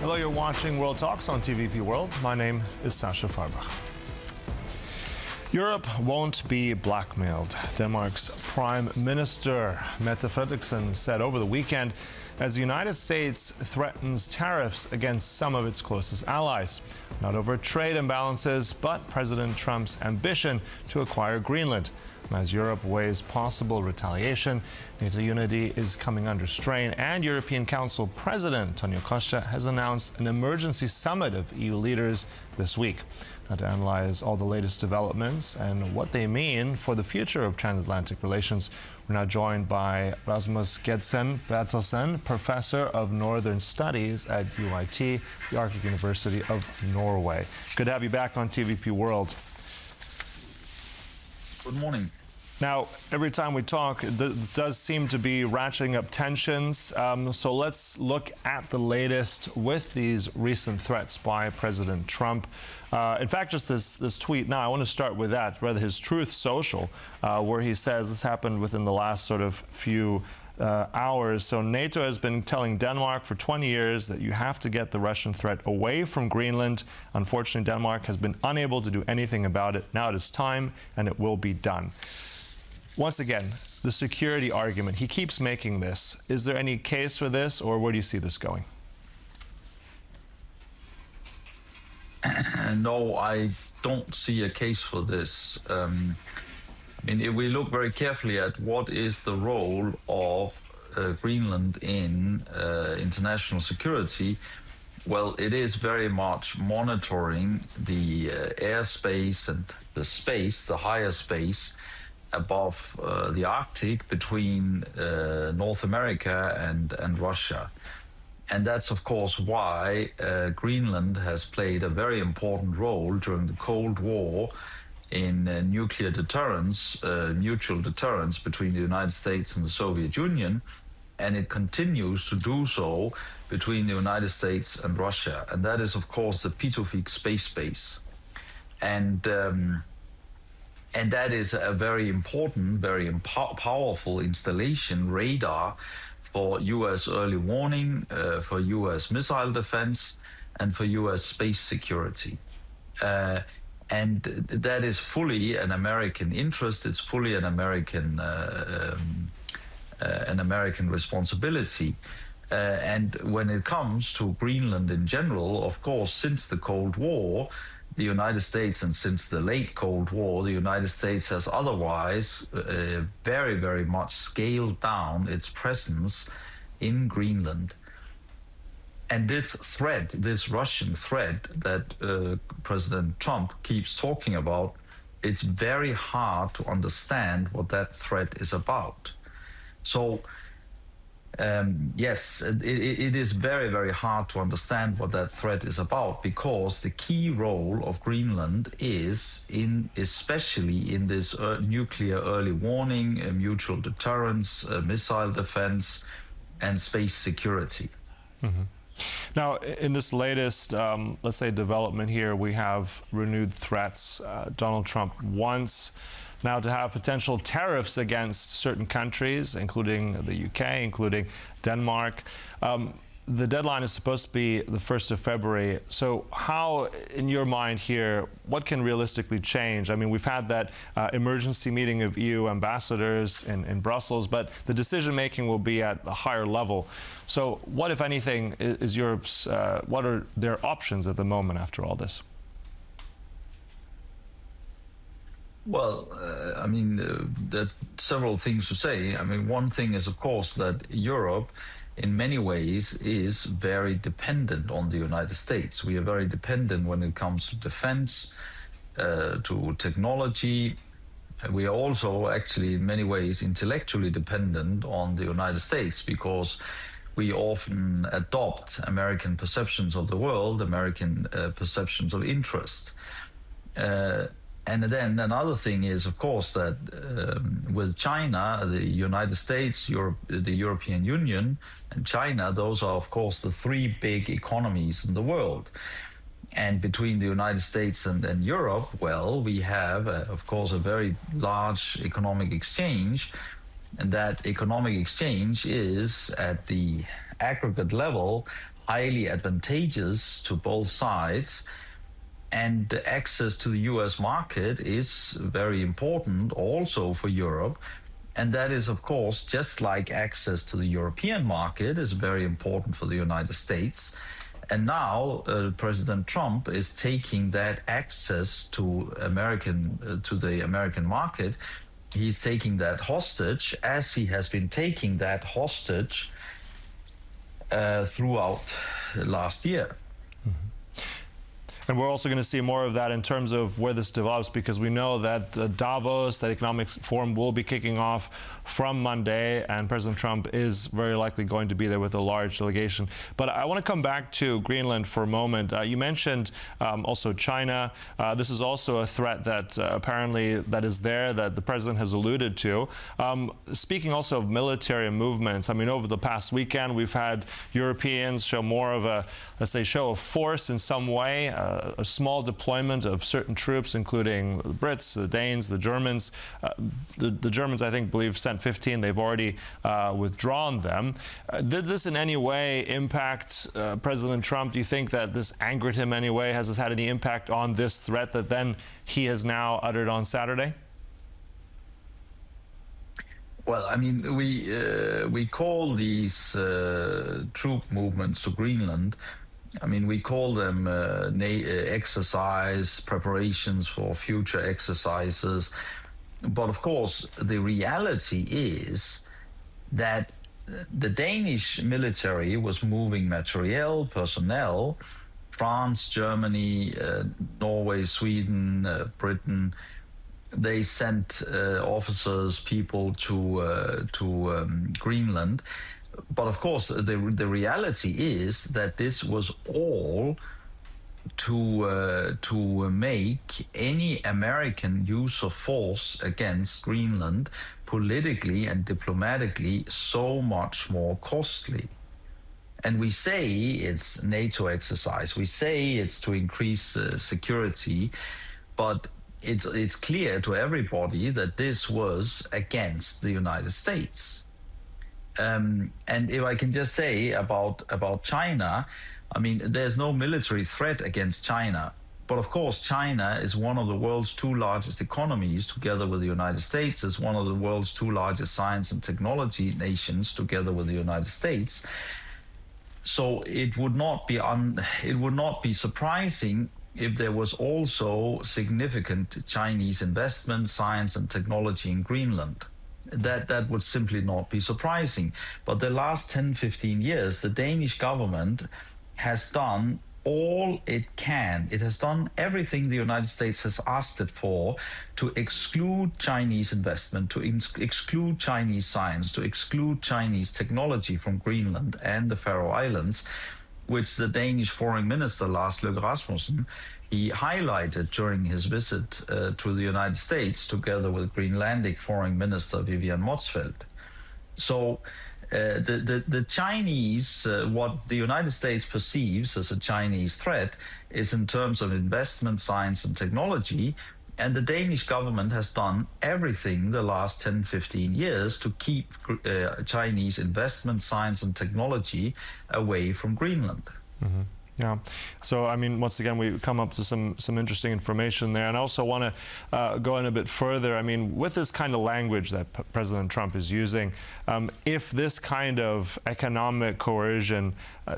Hello, you're watching World Talks on TVP World. My name is Sasha Farbach. Europe won't be blackmailed, Denmark's Prime Minister Mette Frederiksen said over the weekend as the United States threatens tariffs against some of its closest allies. Not over trade imbalances, but President Trump's ambition to acquire Greenland. As Europe weighs possible retaliation, NATO unity is coming under strain, and European Council President António Costa has announced an emergency summit of EU leaders this week. Now, to analyze all the latest developments and what they mean for the future of transatlantic relations, we're now joined by Rasmus Gjedssø Bertelsen, Professor of Northern Studies at UiT, the Arctic University of Norway. Good to have you back on TVP World. Good morning. Now, every time we talk, this does seem to be ratcheting up tensions. So let's look at the latest with these recent threats by President Trump. In fact, just this tweet now, I want to start with that, rather his Truth Social, where he says this happened within the last sort of few hours. So NATO has been telling Denmark for 20 years that you have to get the Russian threat away from Greenland. Unfortunately, Denmark has been unable to do anything about it. Now it is time, and it will be done. Once again, the security argument, he keeps making this. Is there any case for this, or where do you see this going? No, I don't see a case for this. I mean, if we look very carefully at what is the role of Greenland in international security, well, it is very much monitoring the airspace and the space, the higher space, above the Arctic between North America and Russia. And that's, of course, why Greenland has played a very important role during the Cold War in nuclear deterrence, mutual deterrence between the United States and the Soviet Union. And it continues to do so between the United States and Russia. And that is, of course, the Pitofik space base. And that is a very important, very powerful installation, radar, for U.S. early warning, for U.S. missile defense, and for U.S. space security. And that is fully an American interest. It's fully an American responsibility. And when it comes to Greenland in general, of course, since the Cold War, the United States, and since the late Cold War, the United States has otherwise very, very much scaled down its presence in Greenland. And this threat, this Russian threat that President Trump keeps talking about, it's very hard to understand what that threat is about. So, yes, it is very, very hard to understand what that threat is about, because the key role of Greenland is especially in this nuclear early warning, mutual deterrence, missile defense, and space security. Mm-hmm. Now, in this latest, let's say, development here, we have renewed threats. Donald Trump wants now to have potential tariffs against certain countries, including the UK, including Denmark. The deadline is supposed to be the 1st of February. So how, in your mind here, what can realistically change? I mean, we've had that emergency meeting of EU ambassadors in Brussels, but the decision-making will be at a higher level. So what, if anything, is Europe's, what are their options at the moment after all this? Well, I mean, there are several things to say. I mean, one thing is, of course, that Europe, in many ways, is very dependent on the United States. We are very dependent when it comes to defense, to technology. We are also, actually, in many ways, intellectually dependent on the United States, because we often adopt American perceptions of the world, American perceptions of interest. And then another thing is, of course, that with China, the United States, the European Union, and China, those are, of course, the three big economies in the world. And between the United States and Europe, well, we have, of course, a very large economic exchange. And that economic exchange is, at the aggregate level, highly advantageous to both sides. And the access to the US market is very important also for Europe. And that is, of course, just like access to the European market is very important for the United States. And now President Trump is taking that access to the American market. He's taking that hostage, as he has been taking that hostage throughout last year. And we're also going to see more of that in terms of where this develops, because we know that Davos, that economic forum, will be kicking off from Monday, and President Trump is very likely going to be there with a large delegation. But I want to come back to Greenland for a moment. You mentioned also China. This is also a threat that apparently that is there, that the president has alluded to. Speaking also of military movements, I mean, over the past weekend, we've had Europeans show more of a, let's say, show of force in some way. A small deployment of certain troops, including the Brits, the Danes, the Germans. The Germans, I think, believe sent 15. They've already withdrawn them. Did this in any way impact President Trump? Do you think that this angered him in any way? Has this had any impact on this threat that then he has now uttered on Saturday? Well, I mean, we call these troop movements to Greenland, I mean, we call them exercise preparations for future exercises. But of course, the reality is that the Danish military was moving materiel, personnel. France, Germany, Norway, Sweden, Britain, they sent officers, people to Greenland. But of course, the reality is that this was all to make any American use of force against Greenland politically and diplomatically so much more costly. And we say it's NATO exercise. We say it's to increase security, but it's clear to everybody that this was against the United States. And if I can just say about China, I mean, there's no military threat against China. But of course, China is one of the world's two largest economies, together with the United States, is one of the world's two largest science and technology nations, together with the United States. So it would not be surprising if there was also significant Chinese investment, science and technology in Greenland. That would simply not be surprising. But the last 10, 15 years, the Danish government has done all it can. It has done everything the United States has asked it for to exclude Chinese investment, to exclude Chinese science, to exclude Chinese technology from Greenland and the Faroe Islands, which the Danish foreign minister, Lars Løkke Rasmussen, he highlighted during his visit to the United States, together with Greenlandic Foreign Minister Vivian Motzfeldt. So the Chinese, what the United States perceives as a Chinese threat is in terms of investment, science and technology. And the Danish government has done everything the last 10, 15 years to keep Chinese investment, science and technology away from Greenland. Mm-hmm. Yeah. So, I mean, once again, we come up to some interesting information there. And I also want to go in a bit further. I mean, with this kind of language that President Trump is using, if this kind of economic coercion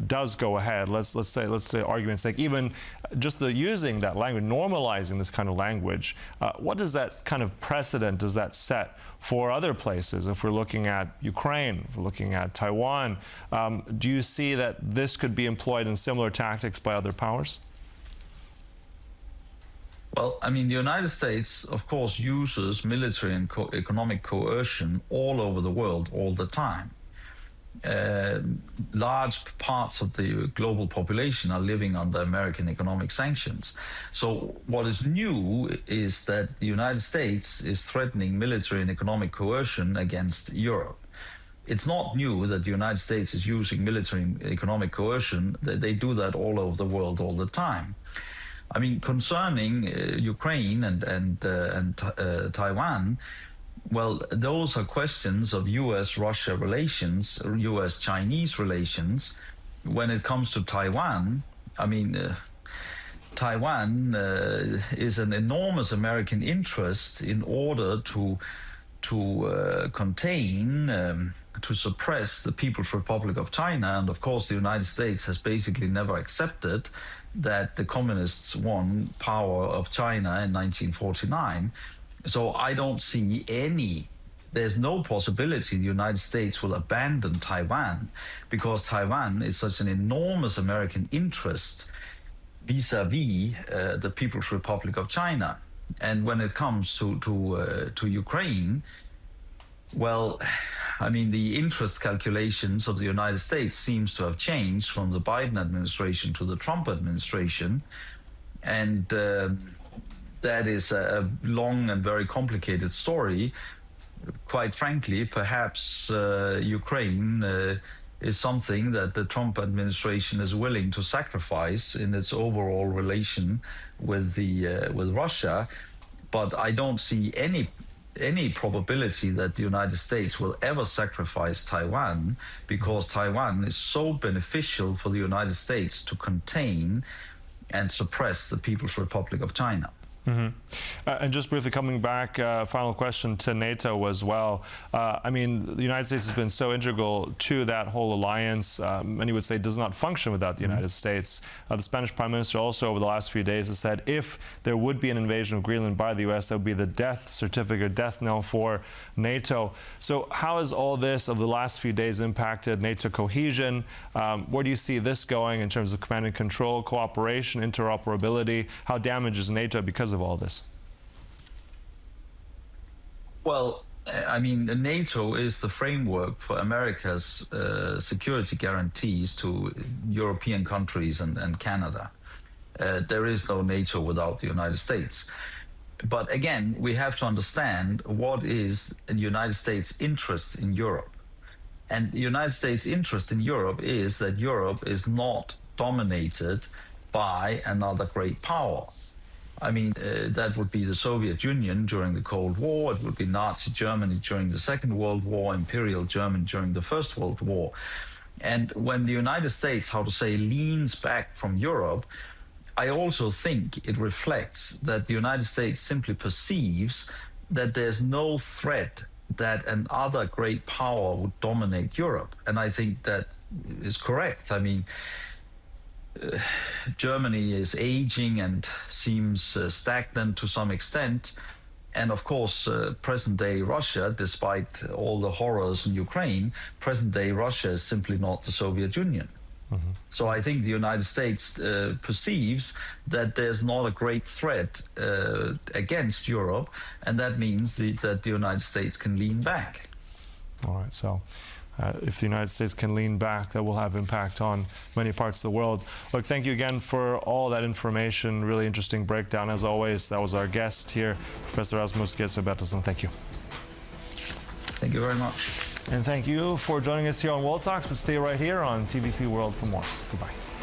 does go ahead, let's say argument's sake, even just the using that language, normalizing this kind of language, what does that kind of precedent does that set for other places? If we're looking at Ukraine, if we're looking at Taiwan, do you see that this could be employed in similar tactics by other powers? Well, I mean, the United States, of course, uses military and economic coercion all over the world all the time. Large parts of the global population are living under American economic sanctions. So what is new is that the United States is threatening military and economic coercion against Europe. It's not new that the United States is using military and economic coercion. They do that all over the world all the time. I mean, concerning Ukraine and Taiwan, well, those are questions of U.S.-Russia relations, U.S.-Chinese relations, when it comes to Taiwan, I mean, Taiwan is an enormous American interest in order to contain, to suppress the People's Republic of China. And of course, the United States has basically never accepted that the communists won power of China in 1949. So I don't see there's no possibility the United States will abandon Taiwan, because Taiwan is such an enormous American interest vis-a-vis the People's Republic of China. And when it comes to Ukraine, well, I mean, the interest calculations of the United States seems to have changed from the Biden administration to the Trump administration. And that is a long and very complicated story. Quite frankly, perhaps Ukraine is something that the Trump administration is willing to sacrifice in its overall relation with Russia, but I don't see any probability that the United States will ever sacrifice Taiwan, because Taiwan is so beneficial for the United States to contain and suppress the People's Republic of China. Mm-hmm. And just briefly coming back, final question to NATO as well. I mean, the United States has been so integral to that whole alliance. Many would say does not function without the United States. The Spanish Prime Minister also over the last few days has said if there would be an invasion of Greenland by the U.S., that would be the death certificate, death knell for NATO. So how has all this of the last few days impacted NATO cohesion? Where do you see this going in terms of command and control, cooperation, interoperability? How damages NATO because of all this? Well, I mean, NATO is the framework for America's security guarantees to European countries and Canada. There is no NATO without the United States. But again, we have to understand what is the United States' interest in Europe. And the United States' interest in Europe is that Europe is not dominated by another great power. I mean, that would be the Soviet Union during the Cold War. It would be Nazi Germany during the Second World War, Imperial Germany during the First World War. And when the United States, how to say, leans back from Europe, I also think it reflects that the United States simply perceives that there's no threat that another great power would dominate Europe. And I think that is correct. I mean, Germany is aging and seems stagnant to some extent. And of course, present-day Russia, despite all the horrors in Ukraine, present-day Russia is simply not the Soviet Union. Mm-hmm. So I think the United States perceives that there's not a great threat against Europe, and that means that the United States can lean back. All right, so if the United States can lean back, that will have impact on many parts of the world. Look, thank you again for all that information. Really interesting breakdown, as always. That was our guest here, Professor Rasmus Gjedssø Bertelsen. Thank you. Thank you very much. And thank you for joining us here on World Talks, but stay right here on TVP World for more. Goodbye.